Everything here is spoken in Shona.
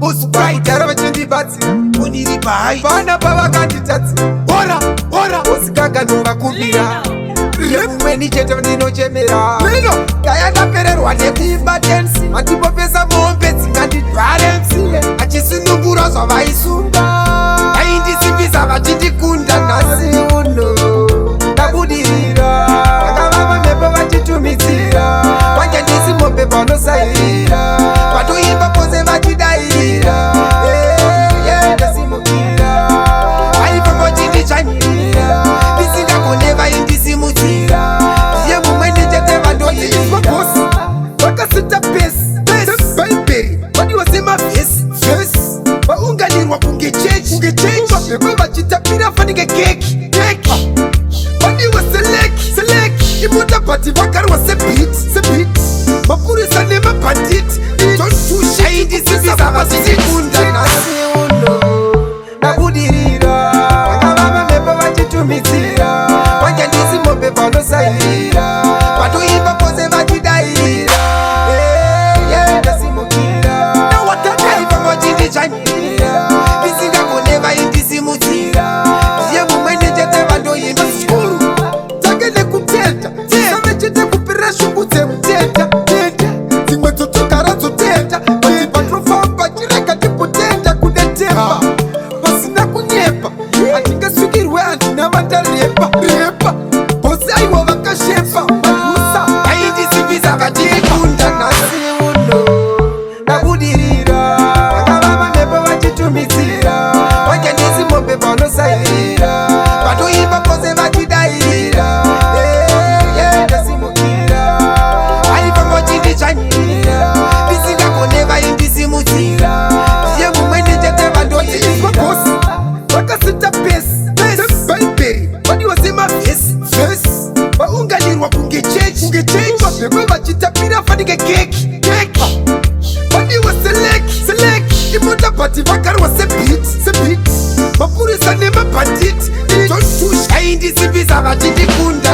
usibaidara vachindibatsira uniripa hai vana pavakanditatsira ora usikanganovakumbira remumweni chete ndinochemera mino daya ndapererwa nekuimba tensi matimbopesa mombe dzingandidware msiye achisunungura zvavaisunga aindisimbisa vachindikunda nhasi uno ndabudirira vakavava mhepo vachitumidzira kwanje ndisi mombe panosairira vatoimba pose vachidairira ndasimukira vaipamochindichanyirira ndisingagone vaindisimudzira iye mumweni chete vandotiizwa bosi vakasita pesi bhaibheri vadiwa semavhesi vaunganirwa kunge chechi vamheko vachitapira fanike keki vadiwa seleki imotapati vakarwa sebhiti mapurisa nemabhanditi aindisimbisa vasisikunda nhasi uno ndabudirira vakavava mhepo vachitumidzira kwanje ndisi mombe panosairira vatoimba pose vachidairira ndasimukira aipamochindichanyirira ndisingagone vaindisimudzira iye mumweni chete vandoimba skuru take nekutenda save chete kupirira shungu dzemutenda dzimwe dzotogara dzotenda kuti patrofamba chirega ndikutenda kunetemba pasina kunyepa hatingasvikirwe handina vandarepa bosi aiwo vakashepa magusa aindisimbisa vachikunda nhasi uno ndabudirira vakavava mhepo vachitumidzira kwanje ndisi mombe panosairira vatoimba pose vachidairira ndasimukira aipamochindichanyirira ndisingagone vaindisimudzira iye mumweni chete vandotiizwa bosi vakasita pesi bhaibheri vadiwa semavhesi vaunganirwa kunge chechi vamheko vachitapira fanike keki vadiwa seleki imotapati vakarwa sebhiti mapurisa nemabhanditi aindisimbisa vachindikunda